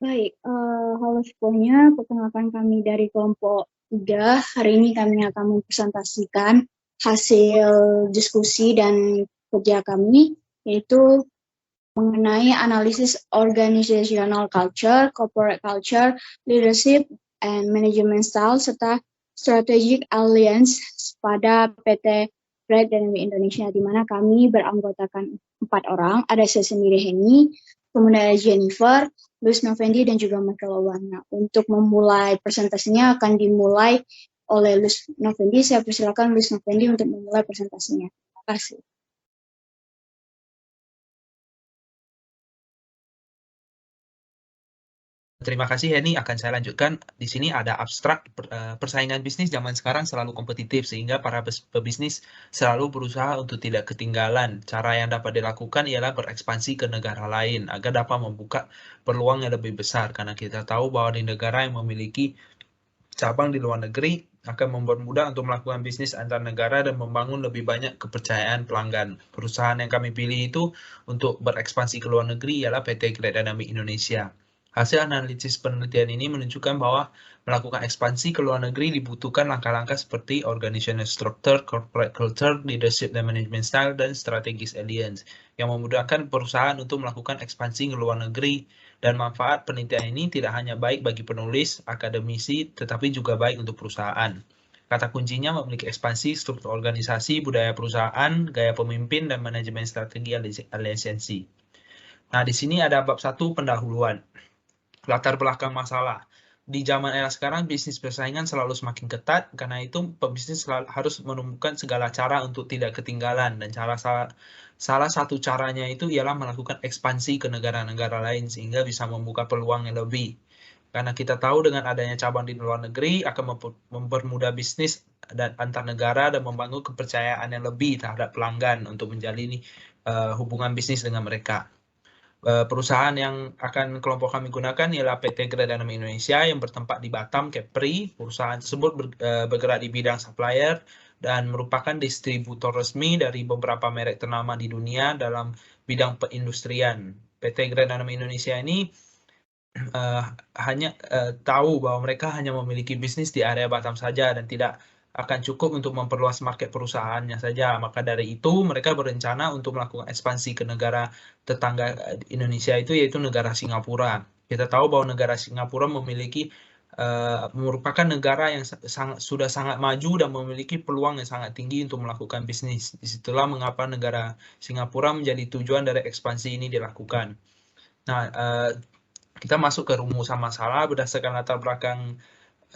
Baik, halo semuanya, perkenalkan kami dari kelompok 3. Hari ini kami akan mempresentasikan hasil diskusi dan kerja kami, yaitu mengenai analisis organizational culture, corporate culture, leadership, and management style, serta strategic alliance pada PT Red Dynamic Indonesia, di mana kami beranggotakan 4 orang. Ada saya sendiri, Henny, kemudian ada Jennifer, Luis Novendi, dan juga Michael Owana. Untuk memulai presentasinya akan dimulai oleh Luis Novendi. Saya persilakan Luis Novendi untuk memulai presentasinya. Terima kasih. Terima kasih Henny, akan saya lanjutkan. Di sini ada abstrak persaingan bisnis zaman sekarang selalu kompetitif sehingga para pebisnis selalu berusaha untuk tidak ketinggalan. Cara yang dapat dilakukan ialah berekspansi ke negara lain agar dapat membuka peluang yang lebih besar karena kita tahu bahwa di negara yang memiliki cabang di luar negeri akan mempermudah untuk melakukan bisnis antar negara dan membangun lebih banyak kepercayaan pelanggan. Perusahaan yang kami pilih itu untuk berekspansi ke luar negeri ialah PT Great Dynamic Indonesia. Hasil analisis penelitian ini menunjukkan bahwa melakukan ekspansi ke luar negeri dibutuhkan langkah-langkah seperti organizational structure, corporate culture, leadership dan management style, dan strategic alliance yang memudahkan perusahaan untuk melakukan ekspansi ke luar negeri. Dan manfaat penelitian ini tidak hanya baik bagi penulis, akademisi, tetapi juga baik untuk perusahaan. Kata kuncinya memiliki ekspansi, struktur organisasi, budaya perusahaan, gaya pemimpin, dan manajemen strategi aliansi. Nah, di sini ada bab 1 pendahuluan. Latar belakang masalah. Di zaman era sekarang, bisnis persaingan selalu semakin ketat, karena itu pebisnis harus menemukan segala cara untuk tidak ketinggalan, dan salah satu caranya itu ialah melakukan ekspansi ke negara-negara lain, sehingga bisa membuka peluang yang lebih. Karena kita tahu dengan adanya cabang di luar negeri akan mempermudah bisnis dan antar negara dan membangun kepercayaan yang lebih terhadap pelanggan untuk menjalin hubungan bisnis dengan mereka. Perusahaan yang akan kelompok kami gunakan ialah PT Great Dynamic Indonesia yang bertempat di Batam, Kepri. Perusahaan tersebut bergerak di bidang supplier dan merupakan distributor resmi dari beberapa merek ternama di dunia dalam bidang perindustrian. PT Great Dynamic Indonesia ini hanya tahu bahwa mereka hanya memiliki bisnis di area Batam saja dan tidak akan cukup untuk memperluas market perusahaannya saja. Maka dari itu mereka berencana untuk melakukan ekspansi ke negara tetangga Indonesia itu yaitu negara Singapura. Kita tahu bahwa negara Singapura merupakan negara yang sudah sangat maju dan memiliki peluang yang sangat tinggi untuk melakukan bisnis. Disitulah mengapa negara Singapura menjadi tujuan dari ekspansi ini dilakukan. Nah, kita masuk ke rumusan masalah berdasarkan latar belakang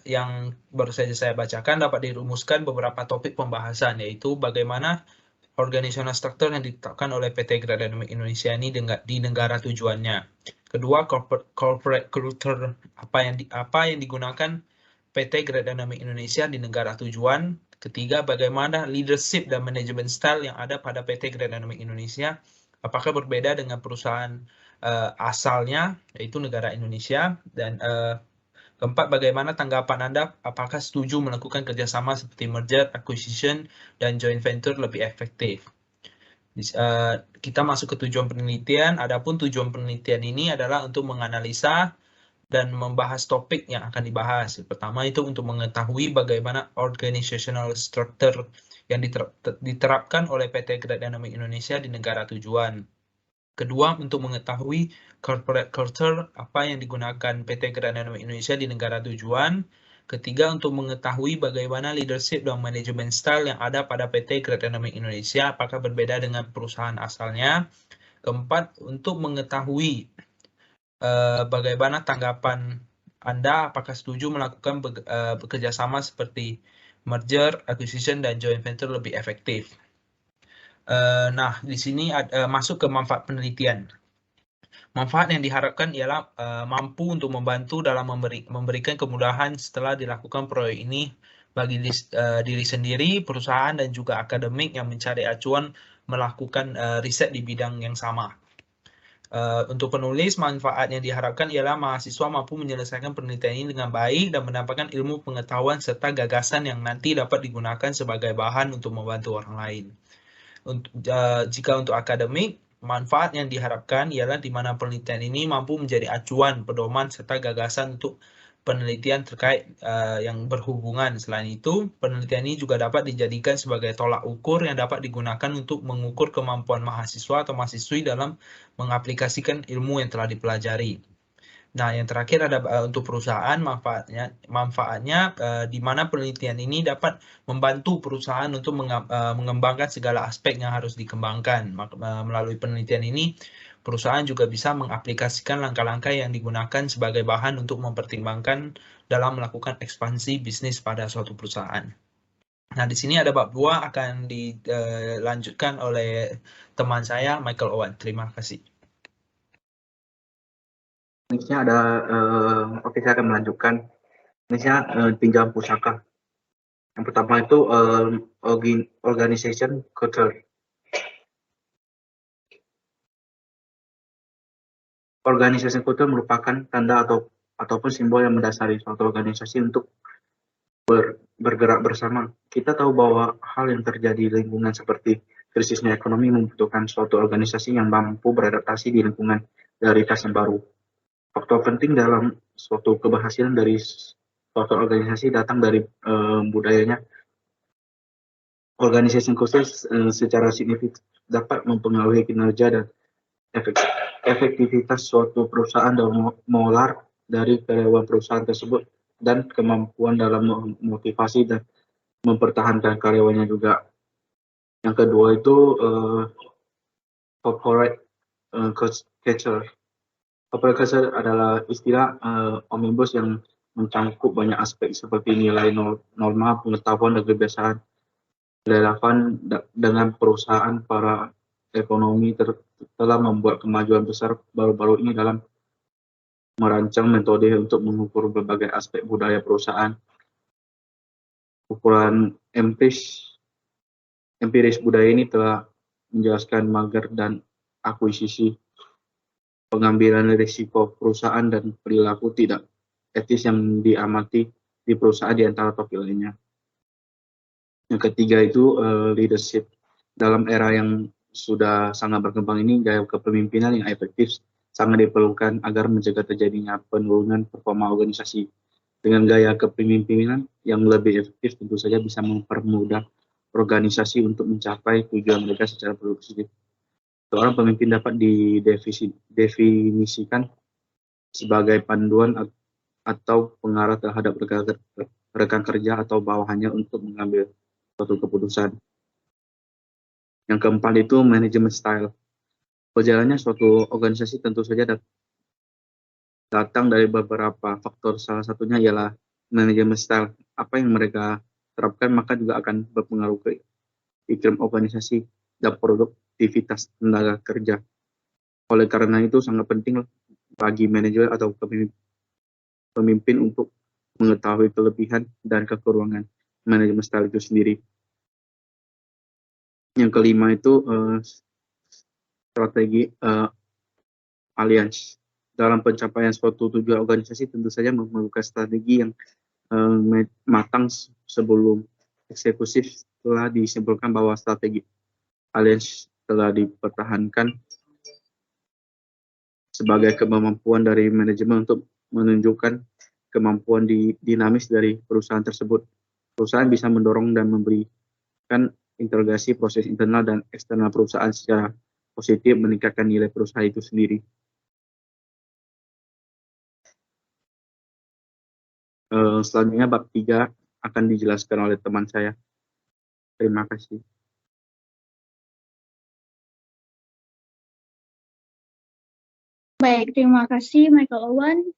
yang baru saja saya bacakan dapat dirumuskan beberapa topik pembahasan, yaitu bagaimana organizational structure yang ditetapkan oleh PT Great Dynamic Indonesia ini di negara tujuannya. Kedua, corporate culture apa yang digunakan PT Great Dynamic Indonesia di negara tujuan. Ketiga, bagaimana leadership dan management style yang ada pada PT Great Dynamic Indonesia apakah berbeda dengan perusahaan asalnya yaitu negara Indonesia. Dan keempat, bagaimana tanggapan Anda? Apakah setuju melakukan kerjasama seperti merger, acquisition, dan joint venture lebih efektif? Kita masuk ke tujuan penelitian. Adapun tujuan penelitian ini adalah untuk menganalisa dan membahas topik yang akan dibahas. Pertama itu untuk mengetahui bagaimana organizational structure yang diterapkan oleh PT Great Dynamic Indonesia di negara tujuan. Kedua, untuk mengetahui corporate culture, apa yang digunakan PT Great Dynamic Indonesia di negara tujuan. Ketiga, untuk mengetahui bagaimana leadership dan management style yang ada pada PT Great Dynamic Indonesia, apakah berbeda dengan perusahaan asalnya. Keempat, untuk mengetahui bagaimana tanggapan Anda, apakah setuju melakukan bekerjasama seperti merger, acquisition, dan joint venture lebih efektif. Nah, di sini masuk ke manfaat penelitian. Manfaat yang diharapkan ialah mampu untuk membantu dalam memberikan kemudahan setelah dilakukan proyek ini bagi diri sendiri, perusahaan, dan juga akademik yang mencari acuan melakukan riset di bidang yang sama. Untuk penulis, manfaat yang diharapkan ialah mahasiswa mampu menyelesaikan penelitian ini dengan baik dan mendapatkan ilmu pengetahuan serta gagasan yang nanti dapat digunakan sebagai bahan untuk membantu orang lain. Jika untuk akademik, manfaat yang diharapkan ialah di mana penelitian ini mampu menjadi acuan, pedoman, serta gagasan untuk penelitian terkait yang berhubungan. Selain itu, penelitian ini juga dapat dijadikan sebagai tolak ukur yang dapat digunakan untuk mengukur kemampuan mahasiswa atau mahasiswi dalam mengaplikasikan ilmu yang telah dipelajari. Nah, yang terakhir ada untuk perusahaan manfaatnya di mana penelitian ini dapat membantu perusahaan untuk mengembangkan segala aspek yang harus dikembangkan. Melalui penelitian ini, perusahaan juga bisa mengaplikasikan langkah-langkah yang digunakan sebagai bahan untuk mempertimbangkan dalam melakukan ekspansi bisnis pada suatu perusahaan. Nah, di sini ada bab 2 akan dilanjutkan oleh teman saya, Michael Owen. Terima kasih. Nextnya ada, oke, saya akan melanjutkan. Nextnya pinjam pusaka. Yang pertama itu organization culture. Organization culture merupakan tanda ataupun simbol yang mendasari suatu organisasi untuk bergerak bersama. Kita tahu bahwa hal yang terjadi di lingkungan seperti krisisnya ekonomi membutuhkan suatu organisasi yang mampu beradaptasi di lingkungan realitas yang baru. Faktor penting dalam suatu keberhasilan dari suatu organisasi datang dari budayanya. Organisasi khusus secara signifikan dapat mempengaruhi kinerja dan efektivitas suatu perusahaan dan molar dari karyawan perusahaan tersebut dan kemampuan dalam memotivasi dan mempertahankan karyawannya juga. Yang kedua itu corporate culture. Corporate culture adalah istilah omnibus yang mencangkup banyak aspek seperti nilai norma, pengetahuan, dan kebiasaan relevan dengan perusahaan. Para ekonomi telah membuat kemajuan besar baru-baru ini dalam merancang metode untuk mengukur berbagai aspek budaya perusahaan. Ukuran empiris budaya ini telah menjelaskan mager dan akuisisi, pengambilan risiko perusahaan, dan perilaku tidak etis yang diamati di perusahaan di antara topik lainnya. Yang ketiga itu leadership. Dalam era yang sudah sangat berkembang ini, gaya kepemimpinan yang efektif sangat diperlukan agar mencegah terjadinya penurunan performa organisasi. Dengan gaya kepemimpinan yang lebih efektif, tentu saja bisa mempermudah organisasi untuk mencapai tujuan mereka secara produktif. Seorang pemimpin dapat didefinisikan sebagai panduan atau pengarah terhadap rekan kerja atau bawahannya untuk mengambil suatu keputusan. Yang keempat itu manajemen style. Berjalannya suatu organisasi tentu saja datang dari beberapa faktor. Salah satunya ialah manajemen style. Apa yang mereka terapkan maka juga akan berpengaruh ke iklim organisasi dan produktivitas tenaga kerja. Oleh karena itu sangat penting bagi manajer atau pemimpin untuk mengetahui kelebihan dan kekurangan manajemen style itu sendiri. Yang kelima itu strategi alliance. Dalam pencapaian suatu tujuan organisasi tentu saja memerlukan strategi yang matang sebelum eksekusi. Telah disimpulkan bahwa strategi alliance telah dipertahankan sebagai kemampuan dari manajemen untuk menunjukkan kemampuan dinamis dari perusahaan tersebut. Perusahaan bisa mendorong dan memberikan integrasi proses internal dan eksternal perusahaan secara positif, meningkatkan nilai perusahaan itu sendiri. Selanjutnya bab 3 akan dijelaskan oleh teman saya. Terima kasih. Baik, terima kasih Michael Owen.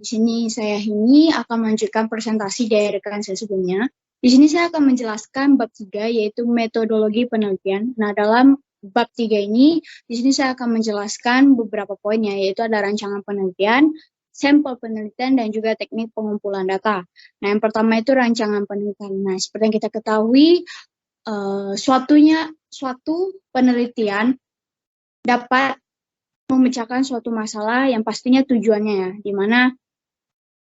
Di sini saya ini akan melanjutkan presentasi dari rekan saya sebelumnya. Di sini saya akan menjelaskan bab 3 yaitu metodologi penelitian. Nah, dalam bab 3 ini, di sini saya akan menjelaskan beberapa poinnya, yaitu ada rancangan penelitian, sampel penelitian, dan juga teknik pengumpulan data. Nah, yang pertama itu rancangan penelitian. Nah, seperti yang kita ketahui, suatu penelitian dapat memecahkan suatu masalah yang pastinya tujuannya ya, di mana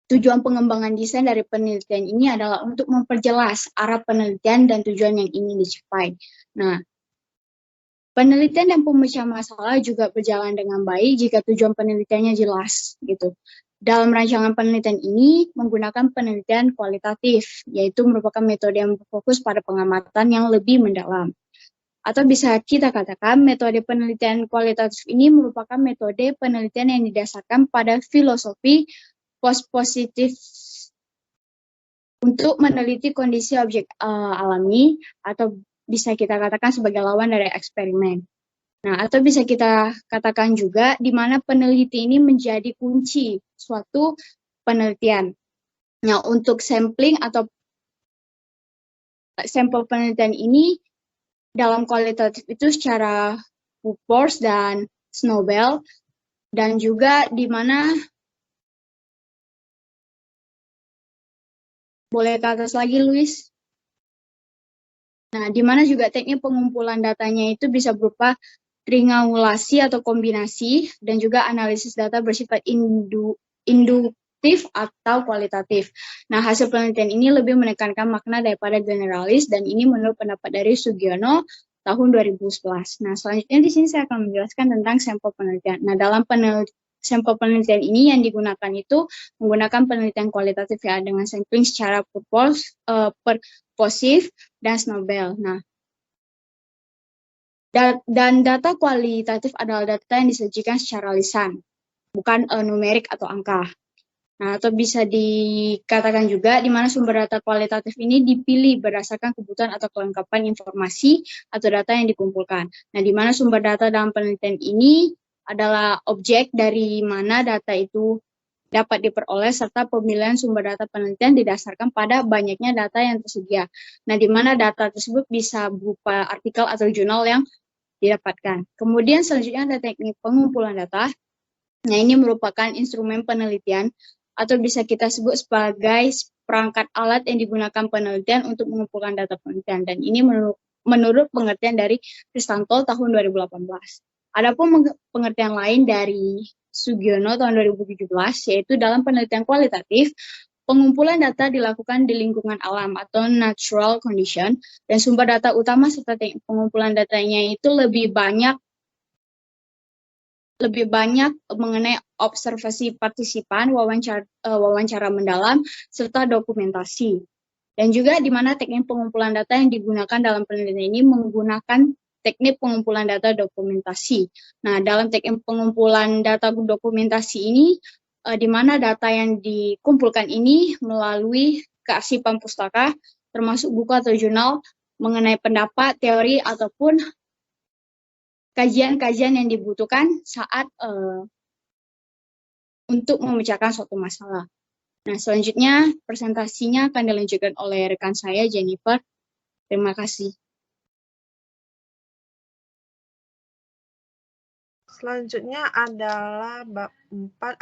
tujuan pengembangan desain dari penelitian ini adalah untuk memperjelas arah penelitian dan tujuan yang ingin dicapai. Nah, Penelitian dan pemecahan masalah juga berjalan dengan baik jika tujuan penelitiannya jelas gitu. Dalam rancangan penelitian ini menggunakan penelitian kualitatif, yaitu merupakan metode yang berfokus pada pengamatan yang lebih mendalam. Atau bisa kita katakan metode penelitian kualitatif ini merupakan metode penelitian yang didasarkan pada filosofi post-positif untuk meneliti kondisi objek alami atau bisa kita katakan sebagai lawan dari eksperimen. Nah, atau bisa kita katakan juga di mana peneliti ini menjadi kunci suatu penelitian. Nah, untuk sampling atau sampel penelitian ini dalam kualitatif itu secara Woodforce dan Snowball, dan juga di mana boleh ke atas lagi, Luis. Nah, di mana juga teknik pengumpulan datanya itu bisa berupa triangulasi atau kombinasi, dan juga analisis data bersifat induktif atau kualitatif. Nah, hasil penelitian ini lebih menekankan makna daripada generalis, dan ini menurut pendapat dari Sugiono tahun 2011. Nah, selanjutnya di sini saya akan menjelaskan tentang sampel penelitian. Nah, dalam sampel penelitian ini yang digunakan itu menggunakan penelitian kualitatif ya, dengan sampling secara purposive dan Snowball. Nah, dan data kualitatif adalah data yang disajikan secara lisan, bukan numerik atau angka. Nah, atau bisa dikatakan juga di mana sumber data kualitatif ini dipilih berdasarkan kebutuhan atau kelengkapan informasi atau data yang dikumpulkan. Nah, di mana sumber data dalam penelitian ini adalah objek dari mana data itu dapat diperoleh, serta pemilihan sumber data penelitian didasarkan pada banyaknya data yang tersedia. Nah, di mana data tersebut bisa berupa artikel atau jurnal yang didapatkan. Kemudian selanjutnya ada teknik pengumpulan data. Nah, ini merupakan instrumen penelitian atau bisa kita sebut sebagai perangkat alat yang digunakan penelitian untuk mengumpulkan data penelitian. Dan ini menurut pengertian dari Kristanto tahun 2018. Adapun pengertian lain dari Sugiono tahun 2017, yaitu dalam penelitian kualitatif, pengumpulan data dilakukan di lingkungan alam atau natural condition, dan sumber data utama serta teknik pengumpulan datanya itu lebih banyak mengenai observasi partisipan, wawancara mendalam, serta dokumentasi. Dan juga di mana teknik pengumpulan data yang digunakan dalam penelitian ini menggunakan teknik pengumpulan data dokumentasi. Nah, dalam teknik pengumpulan data dokumentasi ini, di mana data yang dikumpulkan ini melalui kearsipan pustaka, termasuk buku atau jurnal mengenai pendapat, teori, ataupun kajian-kajian yang dibutuhkan saat untuk memecahkan suatu masalah. Nah, selanjutnya presentasinya akan dilanjutkan oleh rekan saya, Jennifer. Terima kasih. Selanjutnya adalah bab 4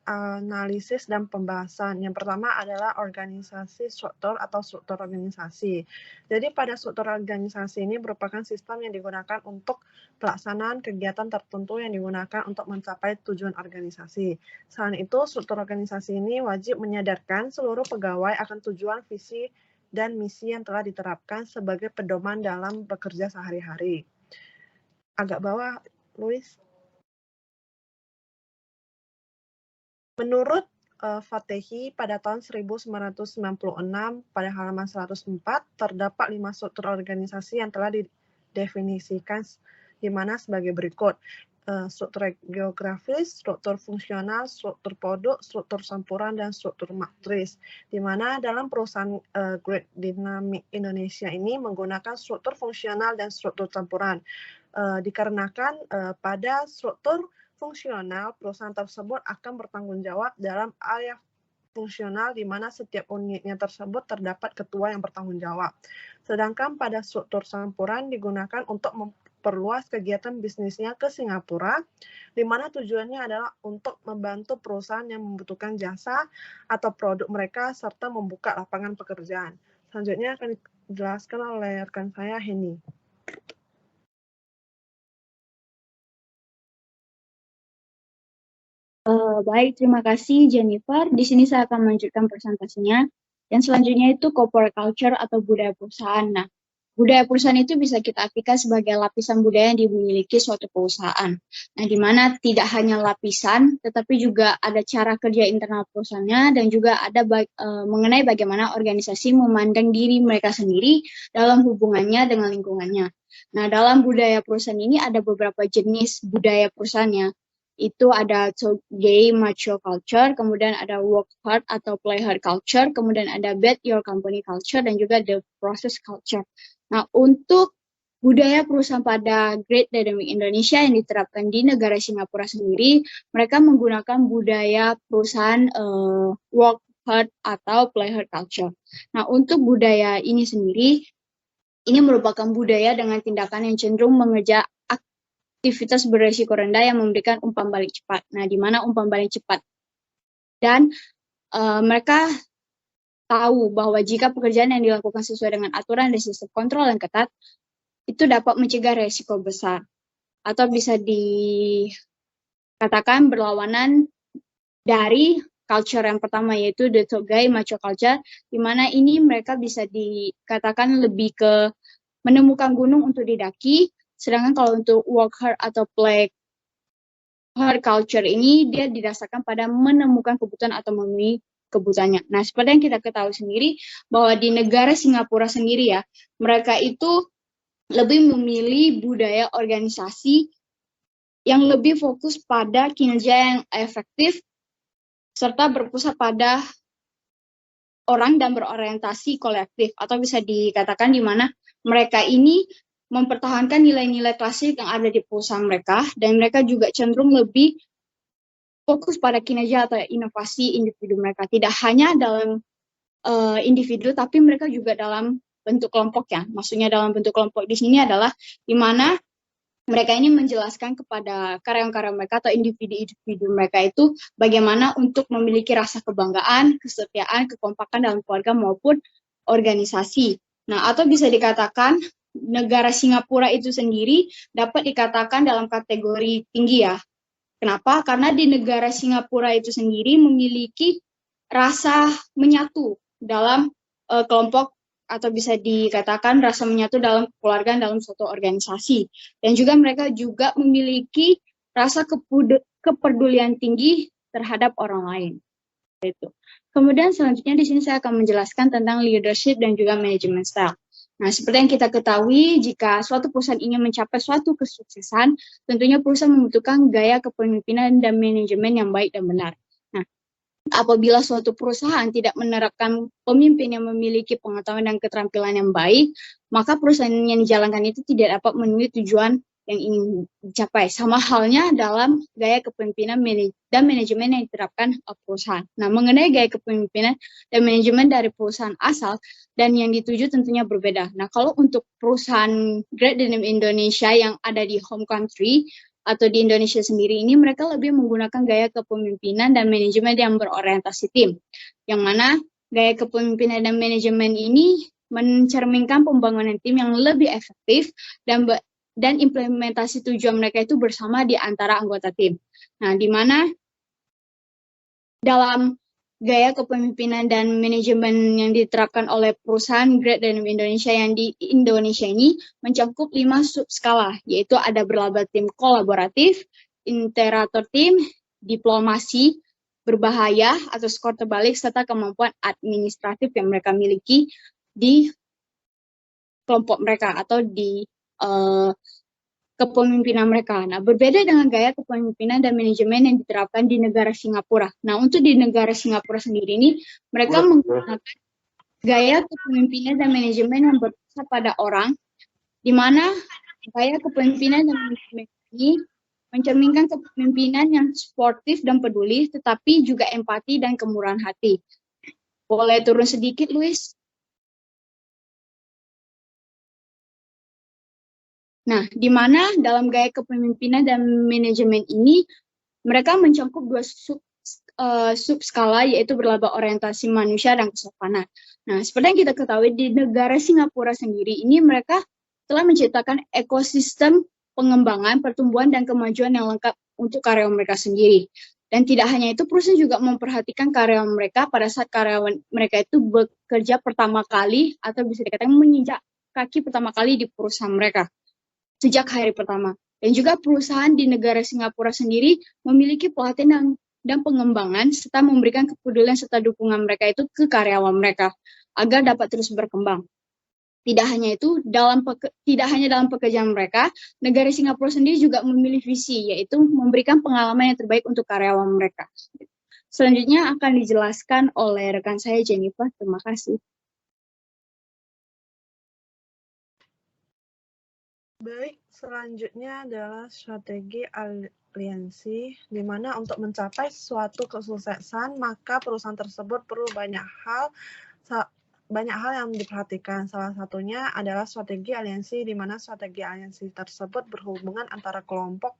analisis dan pembahasan. Yang pertama adalah organisasi struktur atau struktur organisasi. Jadi pada struktur organisasi ini merupakan sistem yang digunakan untuk pelaksanaan kegiatan tertentu yang digunakan untuk mencapai tujuan organisasi. Selain itu, struktur organisasi ini wajib menyadarkan seluruh pegawai akan tujuan, visi, dan misi yang telah diterapkan sebagai pedoman dalam bekerja sehari-hari. Agak bawah, Luis. Menurut Fatehi pada tahun 1996 pada halaman 104 terdapat 5 struktur organisasi yang telah didefinisikan di mana sebagai berikut. Struktur geografis, struktur fungsional, struktur produk, struktur campuran, dan struktur matris. Di mana dalam perusahaan Great Dynamics Indonesia ini menggunakan struktur fungsional dan struktur campuran. Dikarenakan pada struktur fungsional, perusahaan tersebut akan bertanggung jawab dalam area fungsional di mana setiap unitnya tersebut terdapat ketua yang bertanggung jawab. Sedangkan pada struktur campuran digunakan untuk memperluas kegiatan bisnisnya ke Singapura, di mana tujuannya adalah untuk membantu perusahaan yang membutuhkan jasa atau produk mereka serta membuka lapangan pekerjaan. Selanjutnya akan dijelaskan oleh rekan saya, Henny. Baik, terima kasih Jennifer. Di sini saya akan melanjutkan presentasinya. Dan selanjutnya itu corporate culture atau budaya perusahaan. Nah, budaya perusahaan itu bisa kita artikan sebagai lapisan budaya yang dimiliki suatu perusahaan. Nah, di mana tidak hanya lapisan, tetapi juga ada cara kerja internal perusahaannya dan juga ada mengenai bagaimana organisasi memandang diri mereka sendiri dalam hubungannya dengan lingkungannya. Nah, dalam budaya perusahaan ini ada beberapa jenis budaya perusahaannya. Itu ada gay macho culture, kemudian ada work hard atau play hard culture, kemudian ada bet your company culture, dan juga the process culture. Nah, untuk budaya perusahaan pada Great Dynamic Indonesia yang diterapkan di negara Singapura sendiri, mereka menggunakan budaya perusahaan work hard atau play hard culture. Nah, untuk budaya ini sendiri, ini merupakan budaya dengan tindakan yang cenderung mengejar aktivitas beresiko rendah yang memberikan umpan balik cepat. Nah, di mana umpan balik cepat? Dan mereka tahu bahwa jika pekerjaan yang dilakukan sesuai dengan aturan dan sistem kontrol yang ketat, itu dapat mencegah resiko besar. Atau bisa dikatakan berlawanan dari culture yang pertama, yaitu the Togai Macho Culture, di mana ini mereka bisa dikatakan lebih ke menemukan gunung untuk didaki. Sedangkan kalau untuk work hard atau play hard culture ini, dia didasarkan pada menemukan kebutuhan atau memenuhi kebutuhannya. Nah, seperti yang kita ketahui sendiri, bahwa di negara Singapura sendiri ya, mereka itu lebih memilih budaya organisasi yang lebih fokus pada kinerja yang efektif, serta berpusat pada orang dan berorientasi kolektif, atau bisa dikatakan di mana mereka ini mempertahankan nilai-nilai klasik yang ada di perusahaan mereka, dan mereka juga cenderung lebih fokus pada kinerja atau inovasi individu mereka. Tidak hanya dalam individu, tapi mereka juga dalam bentuk kelompok ya. Maksudnya dalam bentuk kelompok di sini adalah di mana mereka ini menjelaskan kepada karyawan-karyawan mereka atau individu-individu mereka itu bagaimana untuk memiliki rasa kebanggaan, kesetiaan, kekompakan dalam keluarga maupun organisasi. Nah, atau bisa dikatakan negara Singapura itu sendiri dapat dikatakan dalam kategori tinggi ya. Kenapa? Karena di negara Singapura itu sendiri memiliki rasa menyatu dalam kelompok, atau bisa dikatakan rasa menyatu dalam keluarga, dalam suatu organisasi. Dan juga mereka juga memiliki rasa kepedulian tinggi terhadap orang lain. Itu. Kemudian selanjutnya di sini saya akan menjelaskan tentang leadership dan juga manajemen style. Nah, seperti yang kita ketahui, jika suatu perusahaan ingin mencapai suatu kesuksesan, tentunya perusahaan membutuhkan gaya kepemimpinan dan manajemen yang baik dan benar. Nah, apabila suatu perusahaan tidak menerapkan pemimpin yang memiliki pengetahuan dan keterampilan yang baik, maka perusahaan yang dijalankan itu tidak dapat memenuhi tujuan yang ingin dicapai. Sama halnya dalam gaya kepemimpinan dan manajemen yang diterapkan perusahaan. Nah, mengenai gaya kepemimpinan dan manajemen dari perusahaan asal dan yang dituju tentunya berbeda. Nah, kalau untuk perusahaan Great Dynamic Indonesia yang ada di home country atau di Indonesia sendiri ini, mereka lebih menggunakan gaya kepemimpinan dan manajemen yang berorientasi tim. Yang mana gaya kepemimpinan dan manajemen ini mencerminkan pembangunan tim yang lebih efektif dan implementasi tujuan mereka itu bersama di antara anggota tim. Nah, di mana dalam gaya kepemimpinan dan manajemen yang diterapkan oleh perusahaan Great Dynamic Indonesia yang di Indonesia ini mencakup 5 subskala, yaitu ada berlaba tim kolaboratif, interator tim, diplomasi, berbahaya atau skor terbalik, serta kemampuan administratif yang mereka miliki di kelompok mereka atau di kepemimpinan mereka. Nah, berbeda dengan gaya kepemimpinan dan manajemen yang diterapkan di negara Singapura. Nah, untuk di negara Singapura sendiri ini, mereka menggunakan gaya kepemimpinan dan manajemen yang berpusat pada orang, di mana gaya kepemimpinan dan manajemen ini mencerminkan kepemimpinan yang sportif dan peduli, tetapi juga empati dan kemurahan hati. Boleh turun sedikit, Luis? Nah, di mana dalam gaya kepemimpinan dan manajemen ini, mereka mencakup 2 subskala, yaitu berlaba orientasi manusia dan kesopanan. Nah, seperti yang kita ketahui, di negara Singapura sendiri ini, mereka telah menciptakan ekosistem pengembangan, pertumbuhan, dan kemajuan yang lengkap untuk karyawan mereka sendiri. Dan tidak hanya itu, perusahaan juga memperhatikan karyawan mereka pada saat karyawan mereka itu bekerja pertama kali, atau bisa dikatakan menginjak kaki pertama kali di perusahaan mereka sejak hari pertama. Dan juga perusahaan di negara Singapura sendiri memiliki pelatihan dan pengembangan serta memberikan kepedulian serta dukungan mereka itu ke karyawan mereka agar dapat terus berkembang. Tidak hanya itu, tidak hanya dalam pekerjaan mereka, negara Singapura sendiri juga memiliki visi, yaitu memberikan pengalaman yang terbaik untuk karyawan mereka. Selanjutnya akan dijelaskan oleh rekan saya, Jennifer. Terima kasih. Baik, selanjutnya adalah strategi aliansi, di mana untuk mencapai suatu kesuksesan, maka perusahaan tersebut perlu banyak hal yang diperhatikan. Salah satunya adalah strategi aliansi, di mana strategi aliansi tersebut berhubungan antara kelompok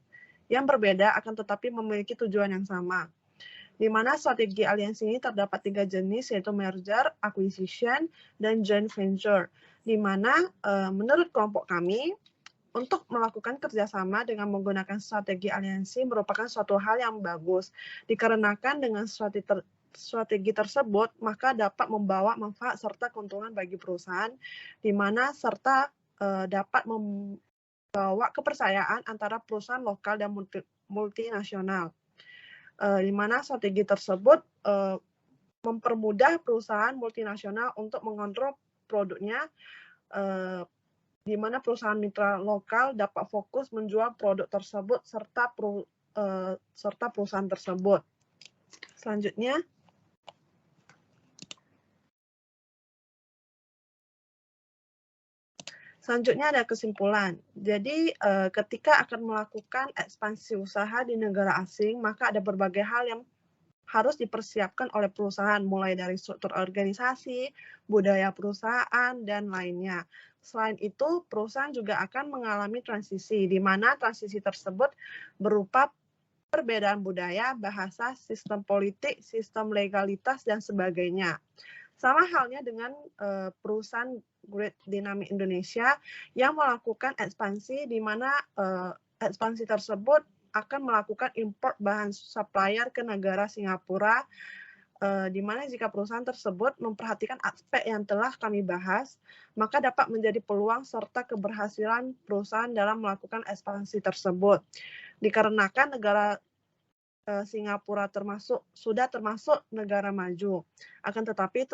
yang berbeda akan tetapi memiliki tujuan yang sama. Di mana strategi aliansi ini terdapat 3 jenis, yaitu merger, acquisition, dan joint venture. Di mana menurut kelompok kami, untuk melakukan kerjasama dengan menggunakan strategi aliansi merupakan suatu hal yang bagus, dikarenakan dengan strategi tersebut maka dapat membawa manfaat serta keuntungan bagi perusahaan, di mana serta dapat membawa kepercayaan antara perusahaan lokal dan multinasional, di mana strategi tersebut mempermudah perusahaan multinasional untuk mengontrol produknya, di mana perusahaan mitra lokal dapat fokus menjual produk tersebut serta perusahaan tersebut. Selanjutnya, ada kesimpulan. Jadi, ketika akan melakukan ekspansi usaha di negara asing, maka ada berbagai hal yang harus dipersiapkan oleh perusahaan, mulai dari struktur organisasi, budaya perusahaan, dan lainnya. Selain itu, perusahaan juga akan mengalami transisi, di mana transisi tersebut berupa perbedaan budaya, bahasa, sistem politik, sistem legalitas, dan sebagainya. Sama halnya dengan perusahaan Great Dynamic Indonesia yang melakukan ekspansi, di mana ekspansi tersebut akan melakukan import bahan supplier ke negara Singapura, di mana jika perusahaan tersebut memperhatikan aspek yang telah kami bahas, maka dapat menjadi peluang serta keberhasilan perusahaan dalam melakukan ekspansi tersebut. Dikarenakan negara Singapura sudah termasuk negara maju, akan tetapi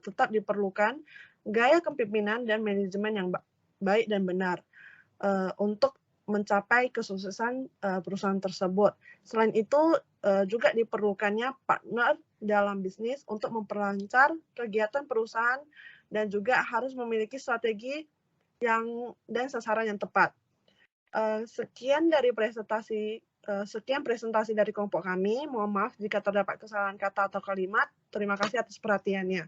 tetap diperlukan gaya kepemimpinan dan manajemen yang baik dan benar untuk mencapai kesuksesan perusahaan tersebut. Selain itu, juga diperlukannya partner dalam bisnis untuk memperlancar kegiatan perusahaan dan juga harus memiliki strategi dan sasaran yang tepat. Sekian presentasi dari kelompok kami. Mohon maaf jika terdapat kesalahan kata atau kalimat. Terima kasih atas perhatiannya.